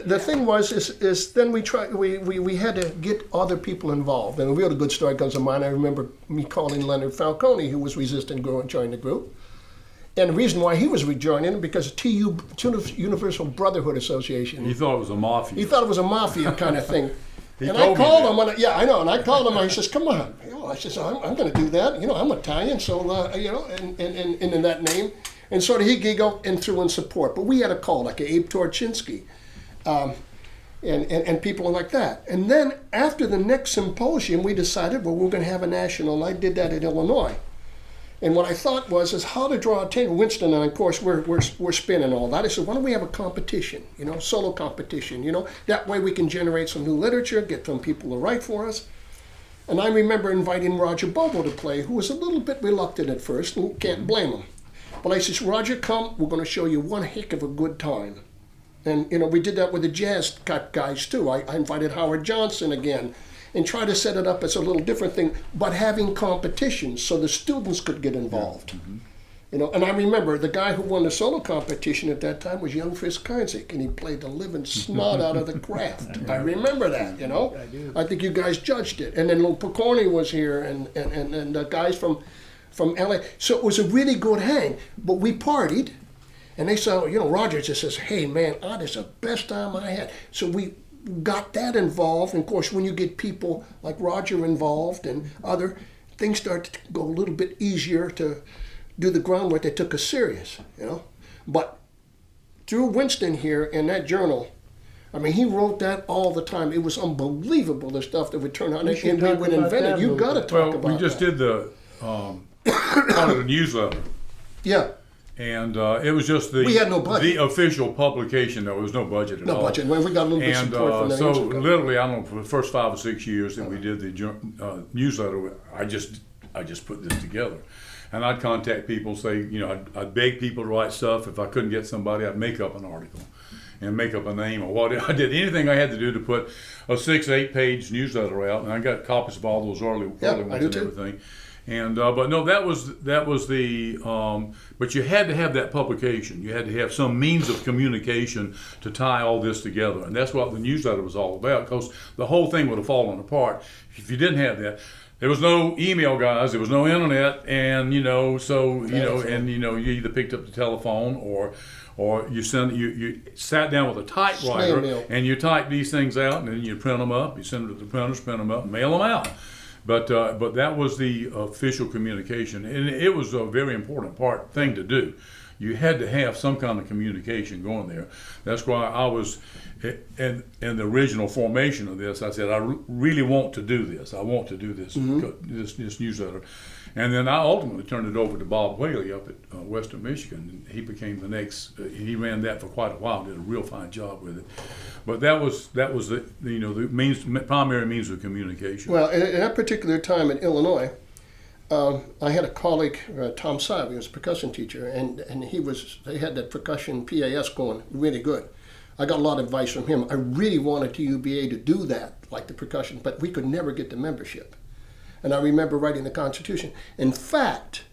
The thing was, then we had to get other people involved. And a real good story comes to mind. I remember me calling Leonard Falcone, who was resistant to join the group. And the reason why he was rejoining because TU, Universal Brotherhood Association. He thought it was a mafia. He thought it was a mafia kind of thing. And I called him, I know, and I called him, and he says, come on. I says, I'm going to do that. I'm Italian, so, and in that name. And so he giggled and threw in support. But we had a call, like Abe Torchinsky. And people like that. And then after the next symposium, we decided, well, we're going to have a national. I did that in Illinois. And what I thought is how to draw attention. Winston and of course we're spinning all that. I said, why don't we have a competition? Solo competition. That way we can generate some new literature, get some people to write for us. And I remember inviting Roger Bobo to play, who was a little bit reluctant at first, and can't blame him. But I said, Roger, come. We're going to show you one heck of a good time. And, we did that with the jazz guys, too. I invited Howard Johnson again and tried to set it up as a little different thing, but having competitions so the students could get involved. Mm-hmm. And I remember the guy who won the solo competition at that time was young Fritz Kainzig, and he played the living snot out of the craft. I remember that, I do. I think you guys judged it. And then Lou Picorni was here, and the guys from LA. So it was a really good hang, but we partied. And they saw, Roger just says, hey, man, this is the best time I had. So we got that involved. And, of course, when you get people like Roger involved and other, things start to go a little bit easier to do the groundwork. They took us serious, But through Winston here in that journal, he wrote that all the time. It was unbelievable, the stuff that would turn out. And we would invent it. You got to talk about that. We just did the part of the newsletter. Yeah. And it was just we had no budget. The official publication. There was no budget at all. No budget. We got a little bit of support from the so literally, I don't know, for the first 5 or 6 years that we did the newsletter, I just put this together. And I'd contact people, say, I'd beg people to write stuff. If I couldn't get somebody, I'd make up an article and make up a name or what. I did anything I had to do to put a 6-8 page newsletter out. And I got copies of all those early ones and everything. And but no, that was the. But you had to have that publication. You had to have some means of communication to tie all this together, and that's what the newsletter was all about. Because the whole thing would have fallen apart if you didn't have that. There was no email, guys. There was no internet, and you either picked up the telephone or you sat down with a typewriter and you typed these things out, and then you print them up. You send them to the printers, print them up, and mail them out. But that was the official communication, and it was a very important thing to do. You had to have some kind of communication going there. That's why I was, in the original formation of this, I said, I really want to do this. I want to do this, this newsletter. And then I ultimately turned it over to Bob Whaley up at Western Michigan. And he became the next, he ran that for quite a while, did a real fine job with it. But that was the primary means of communication. Well, at that particular time in Illinois, I had a colleague, Tom Saab, he was a percussion teacher, and they had that percussion PAS going really good. I got a lot of advice from him. I really wanted TUBA to do that, like the percussion, but we could never get the membership. And I remember writing the Constitution. In fact,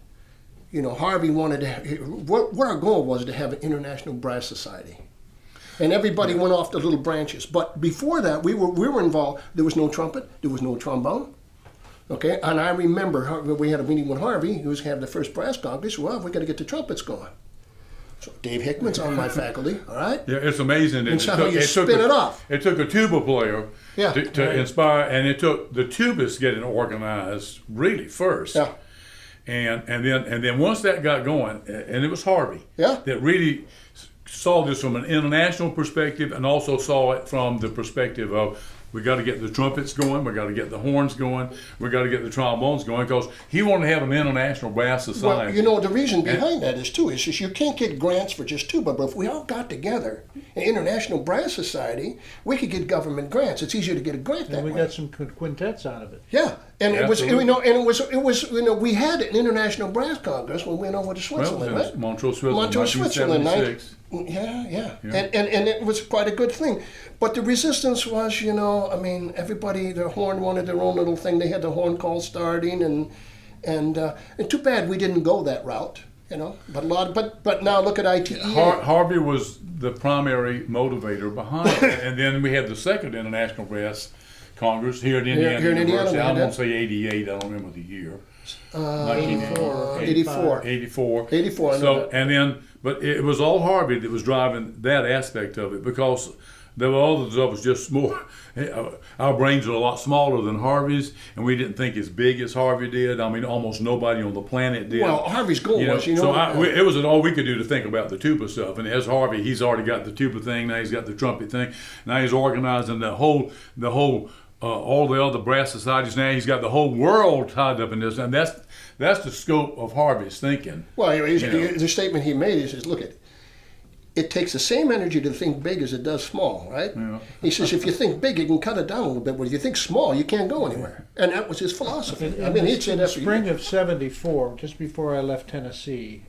Harvey wanted to, what our goal was to have an International Brass Society. And everybody went off to little branches. But before that, we were involved. There was no trumpet, there was no trombone. Okay, and I remember we had a meeting with Harvey, who was having the first brass congress. Well, we got to get the trumpets going. So Dave Hickman's on my faculty, all right? Yeah, it's amazing. And so you spin it off. It took a tuba player to inspire, and it took the tubists getting organized really first. Yeah. And then once that got going, and it was Harvey that really saw this from an international perspective and also saw it from the perspective of we got to get the trumpets going, we got to get the horns going, we got to get the trombones going, because he wanted to have an international brass society. Well, the reason behind that is just you can't get grants for just tuba, but if we all got together, an international brass society, we could get government grants. It's easier to get a grant that way. And we got some quintets out of it. Yeah, and it was we had an international brass congress when we went over to Switzerland, right? Montreux, Switzerland, 1976. Yeah. And it was quite a good thing. But the resistance was, I mean, everybody, their horn wanted their own little thing. They had the horn call starting, and too bad we didn't go that route, But now look at ITEA. Harvey was the primary motivator behind it, and then we had the second International Brass Congress here at Indiana Here in Indiana, University. we I had won't that. say 88. I don't remember the year. 84. 84. 84. 84, I know So that. and then, but it was all Harvey that was driving that aspect of it, because there were others of us just more. Our brains are a lot smaller than Harvey's, and we didn't think as big as Harvey did. I mean, almost nobody on the planet did. Well, Harvey's goal was, So it was all we could do to think about the tuba stuff. And as Harvey, he's already got the tuba thing. Now he's got the trumpet thing. Now he's organizing the whole. All the other brass societies. Now he's got the whole world tied up in this, and that's the scope of Harvey's thinking. Well, the statement he made is look it takes the same energy to think big as it does small, right? Yeah. He says if you think big, you can cut it down a little bit. But if you think small, you can't go anywhere. And that was his philosophy. He'd say In that the for spring years. of '74, just before I left Tennessee,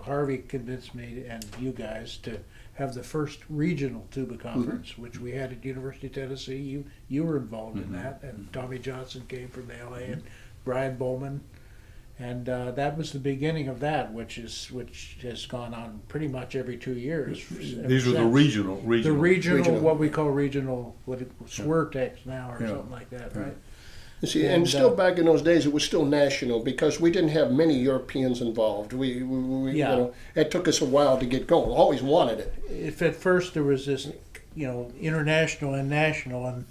Harvey convinced me and you guys to have the first regional tuba conference, which we had at University of Tennessee. You were involved in that, and Tommy Johnson came from LA, and Brian Bowman, and that was the beginning of that, which has gone on pretty much every 2 years. These were the regional. The regional, Regional. what we call regional, SWRTEX now, or something like that, right? You see, and still back in those days, it was still national because we didn't have many Europeans involved. We it took us a while to get going. Always wanted it. If at first there was this, international and national, and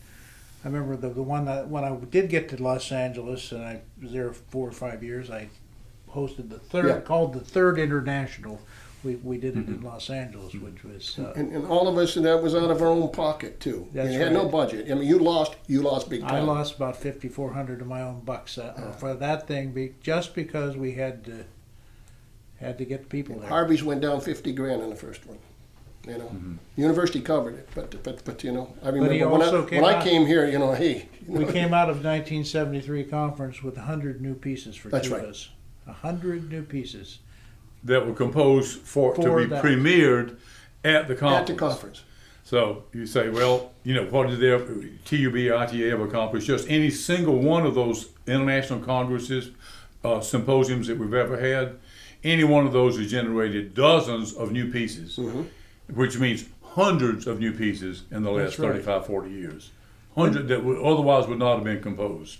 I remember the one that when I did get to Los Angeles, and I was there 4 or 5 years, I hosted the third, called the third international. We did it in Los Angeles, which was And all of us, and that was out of our own pocket too. That's You had no right. budget. I mean, you lost big time. I lost about 5,400 of my own bucks for that thing, just because we had to get the people there. Harvey's went down 50 grand on the first one. University covered it, but I remember he also when I out- came here, hey, We came out of 1973 conference with 100 new pieces for That's right. tubas. 100 new pieces. That were composed to For be that. premiered at the at conference. the conference. So you say, well, what did their TUB, ITEA have accomplished? Just any single one of those international congresses, symposiums that we've ever had, any one of those has generated dozens of new pieces, which means hundreds of new pieces in the last That's right. 35, 40 years. Hundred that otherwise would not have been composed.